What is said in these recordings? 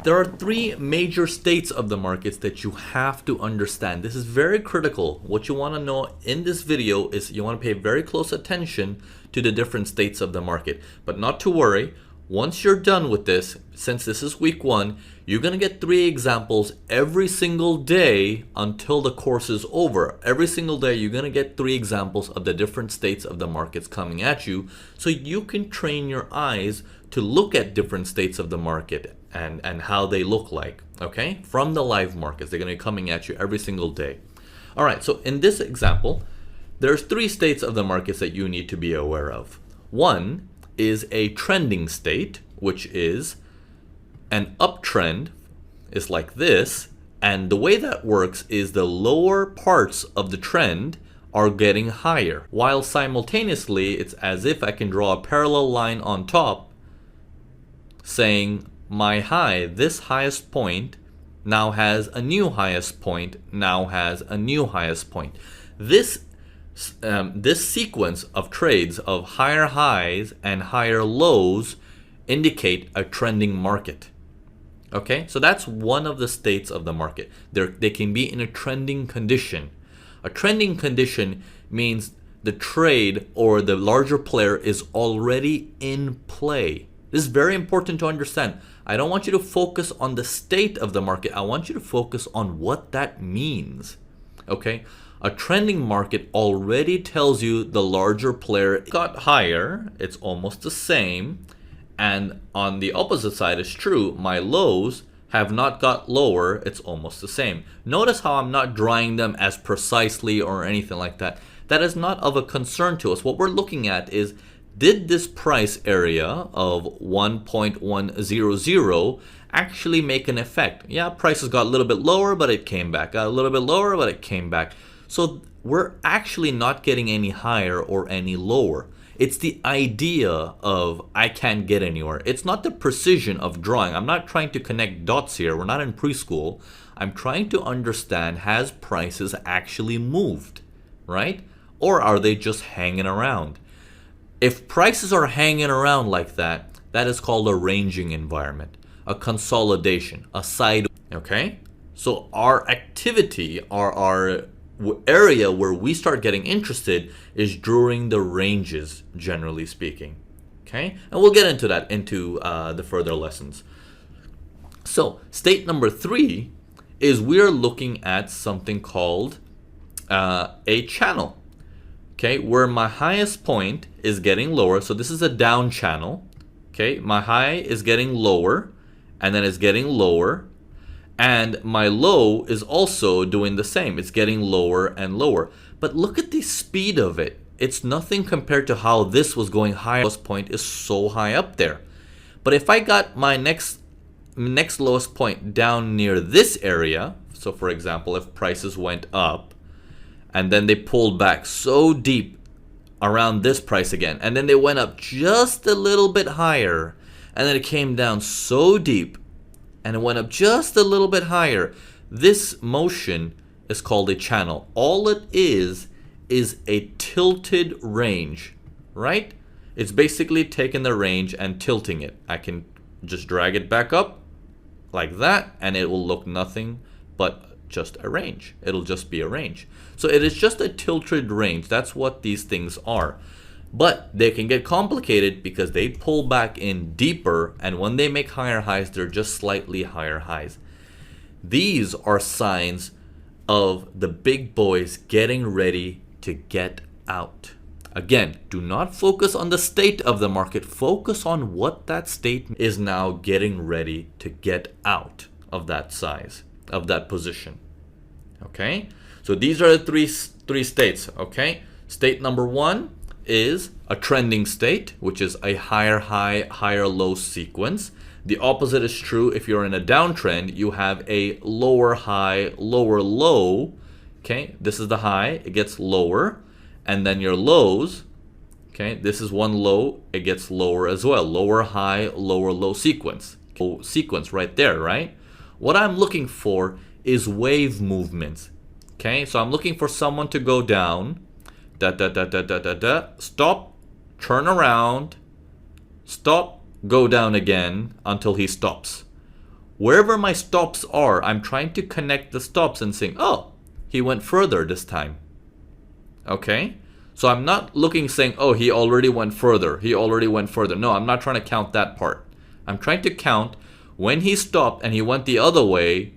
there are three major states of the markets that you have to understand. This is very critical. What you want to know in this video is you want to pay very close attention to the different states of the market. But not to worry, once you're done with this, since this is week 1, you're going to get 3 examples every single day until the course is over. Every single day you're going to get 3 examples of the different states of the markets coming at you, so you can train your eyes to look at different states of the market and how they look like, okay? From the live markets, they're going to be coming at you every single day. All right, so in this example, there's 3 states of the markets that you need to be aware of. One is a trending state, which is an uptrend is like this, and the way that works is the lower parts of the trend are getting higher, while simultaneously it's as if I can draw a parallel line on top saying my high, this highest point, now has a new highest point, now has a new highest point. This sequence of trades of higher highs and higher lows indicate a trending market. Okay, so that's one of the states of the market. They can be in a trending condition. A trending condition means the trade or the larger player is already in play. This is very important to understand. I don't want you to focus on the state of the market. I want you to focus on what that means. Okay? A trending market already tells you the larger player got higher. It's almost the same. And on the opposite side is true. My lows have not got lower. It's almost the same. Notice how I'm not drawing them as precisely or anything like that. That is not of a concern to us. What we're looking at is, did this price area of 1.100 actually make an effect? Yeah, prices got a little bit lower, but it came back. Got a little bit lower, but it came back. So we're actually not getting any higher or any lower. It's the idea of I can't get anywhere. It's not the precision of drawing. I'm not trying to connect dots here. We're not in preschool. I'm trying to understand, has prices actually moved, right? Or are they just hanging around? If prices are hanging around like that, that is called a ranging environment, a consolidation, a side. Okay? So our activity, our area where we start getting interested is during the ranges, generally speaking. Okay? And we'll get into that into the further lessons. So state number 3 is we're looking at something called a channel. Okay, where my highest point is getting lower. So this is a down channel. Okay, my high is getting lower, and then it's getting lower. And my low is also doing the same. It's getting lower and lower. But look at the speed of it. It's nothing compared to how this was going higher. Lowest point is so high up there. But if I got my next lowest point down near this area, so for example, if prices went up, and then they pulled back so deep around this price again, and then they went up just a little bit higher, and then it came down so deep, and it went up just a little bit higher. This motion is called a channel. All it is a tilted range, right? It's basically taking the range and tilting it. I can just drag it back up like that, and it will look nothing but just a range. It'll just be a range. So it is just a tilted range. That's what these things are. But they can get complicated because they pull back in deeper, and when they make higher highs, they're just slightly higher highs. These are signs of the big boys getting ready to get out. Again, do not focus on the state of the market. Focus on what that state is now getting ready to get out of that size, of that position. Okay, so these are the three states. Okay, state number 1 is a trending state, which is a higher high, higher low sequence. The opposite is true. If you're in a downtrend, you have a lower high, lower low. Okay, this is the high, it gets lower, and then your lows. Okay, this is one low, it gets lower as well. Lower high, lower low sequence. Sequence right there, right? What I'm looking for is wave movements. Okay, so I'm looking for someone to go down, stop, turn around, stop, go down again until he stops. Wherever my stops are, I'm trying to connect the stops and saying, oh, he went further this time. Okay? So I'm not looking saying, oh, he already went further. He already went further. No, I'm not trying to count that part. I'm trying to count when he stopped and he went the other way,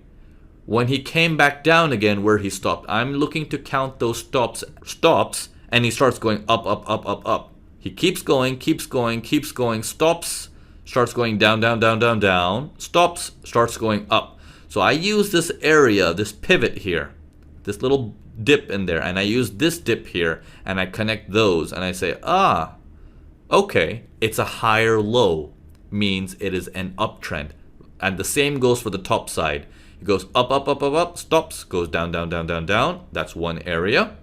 when he came back down again where he stopped. I'm looking to count those stops, and he starts going up, up, up, up, up. He keeps going, stops, starts going down, down, down, down, down, stops, starts going up. So I use this area, this pivot here, this little dip in there, and I use this dip here, and I connect those, and I say, okay, it's a higher low, means it is an uptrend. And the same goes for the top side. It goes up, up, up, up, up, stops, goes down, down, down, down, down. That's one area.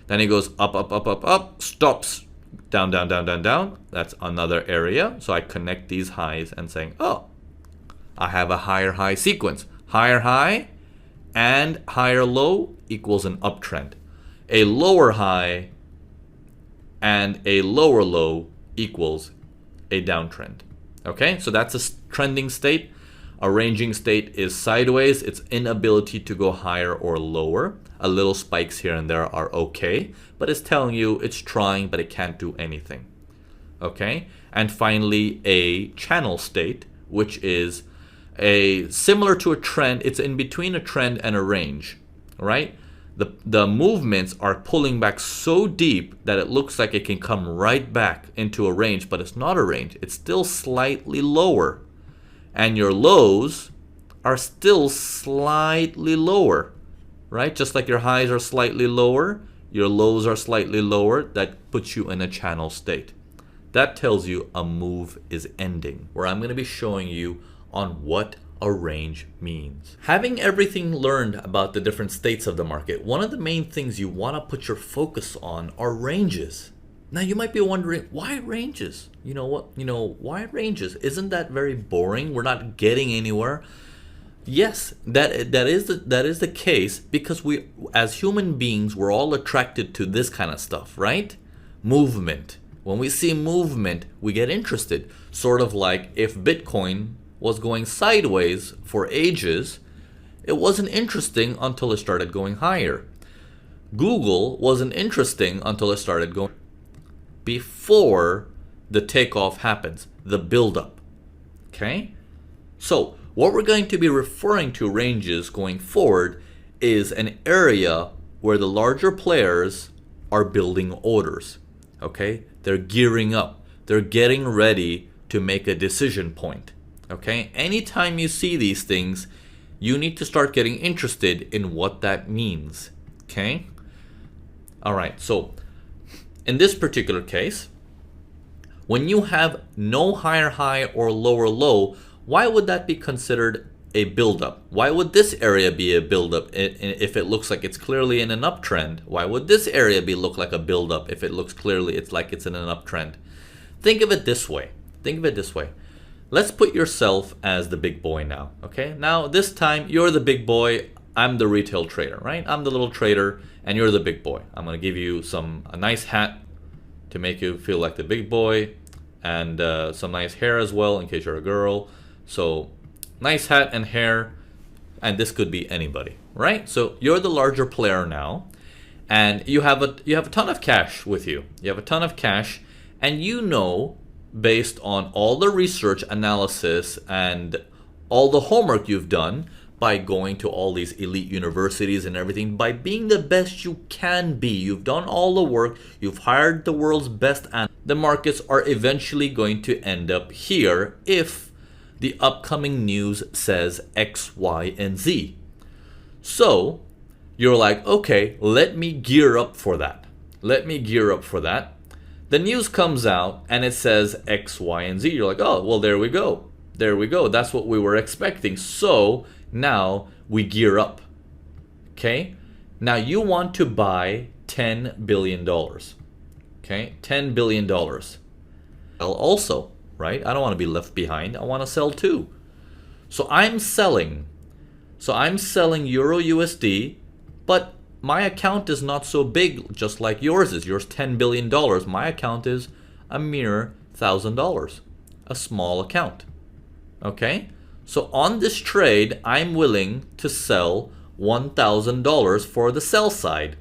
Then it goes up, up, up, up, up, stops, down, down, down, down, down. That's another area. So I connect these highs and saying, oh, I have a higher high sequence. Higher high and higher low equals an uptrend. A lower high and a lower low equals a downtrend. Okay, so that's a trending state. A ranging state is sideways. It's inability to go higher or lower. A little spikes here and there are okay, but it's telling you it's trying, but it can't do anything. Okay, and finally a channel state, which is similar to a trend. It's in between a trend and a range, right? The movements are pulling back so deep that it looks like it can come right back into a range, but it's not a range. It's still slightly lower. And your lows are still slightly lower, right? Just like your highs are slightly lower, your lows are slightly lower. That puts you in a channel state. That tells you a move is ending, where I'm going to be showing you on what a range means. Having everything learned about the different states of the market, one of the main things you want to put your focus on are ranges. Now you might be wondering, why ranges? You know what? Why ranges? Isn't that very boring? We're not getting anywhere. Yes, that is the case, because we, as human beings, we're all attracted to this kind of stuff, right? Movement. When we see movement, we get interested. Sort of like if Bitcoin was going sideways for ages, it wasn't interesting until it started going higher. Google wasn't interesting until it started going before the takeoff happens, the buildup. Okay? So what we're going to be referring to ranges going forward is an area where the larger players are building orders. Okay? They're gearing up. They're getting ready to make a decision point. Okay? Anytime you see these things, you need to start getting interested in what that means. Okay? All right. So in this particular case, when you have no higher high or lower low, why would that be considered a buildup? Why would this area be a buildup if it looks like it's clearly in an uptrend? Why would this area look like a buildup if it looks clearly it's like it's in an uptrend? Think of it this way. Let's put yourself as the big boy now. Okay? Now this time you're the big boy. I'm the retail trader, right? I'm the little trader and you're the big boy. I'm going to give you a nice hat to make you feel like the big boy, and some nice hair as well in case you're a girl. So nice hat and hair, and this could be anybody, right? So you're the larger player now, and you have a ton of cash with you. You have a ton of cash, and you know, based on all the research analysis and all the homework you've done, by going to all these elite universities and everything, by being the best you can be. You've done all the work, you've hired the world's best, and the markets are eventually going to end up here if the upcoming news says X, Y, and Z. So you're like, okay, let me gear up for that. The news comes out and it says X, Y, and Z. You're like, oh, well, there we go. That's what we were expecting. So now we gear up. Okay? Now you want to buy $10 billion. Okay? $10 billion. Well, also, right? I don't want to be left behind. I want to sell too. So I'm selling Euro USD, but my account is not so big, just like yours is. Yours $10 billion. My account is a mere $1,000. A small account. Okay? So on this trade, I'm willing to sell $1,000 for the sell side.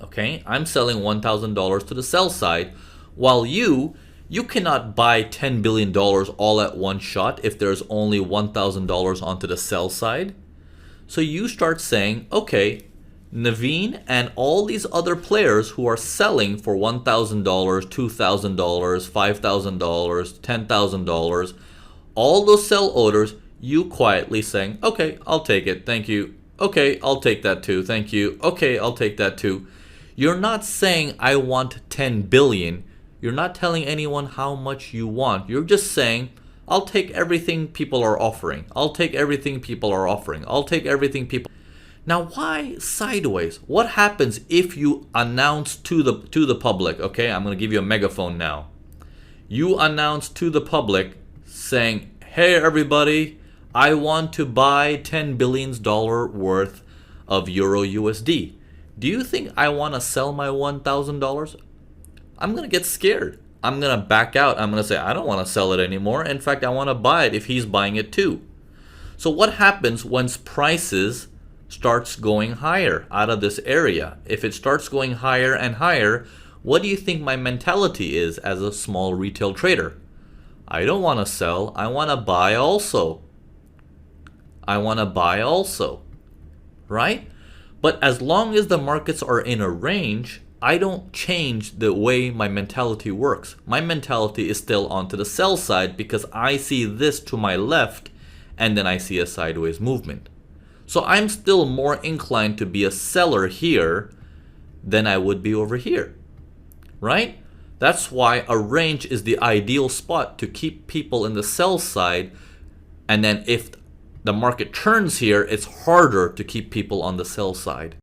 Okay, I'm selling $1,000 to the sell side, while you cannot buy $10 billion all at one shot if there's only $1,000 onto the sell side. So you start saying, okay, Naveen and all these other players who are selling for $1,000, $2,000, $5,000, $10,000, all those sell orders, you quietly saying, okay, I'll take it, thank you. Okay, I'll take that too, thank you. Okay, I'll take that too. You're not saying I want 10 billion. You're not telling anyone how much you want. You're just saying, I'll take everything people are offering. I'll take everything people are offering. I'll take everything people. Now, why sideways? What happens if you announce to the public? Okay, I'm going to give you a megaphone now. You announce to the public saying, "Hey everybody, I want to buy $10 billion worth of Euro USD. Do you think I want to sell my $1,000? I'm going to get scared. I'm going to back out. I'm going to say, I don't want to sell it anymore. In fact, I want to buy it if he's buying it too." So what happens once prices starts going higher out of this area? If it starts going higher and higher, what do you think my mentality is as a small retail trader? I don't want to sell. I want to buy also. I want to buy also. Right? But as long as the markets are in a range, I don't change the way my mentality works. My mentality is still onto the sell side because I see this to my left and then I see a sideways movement. So I'm still more inclined to be a seller here than I would be over here. Right? That's why a range is the ideal spot to keep people in the sell side. And then if the market turns here, it's harder to keep people on the sell side.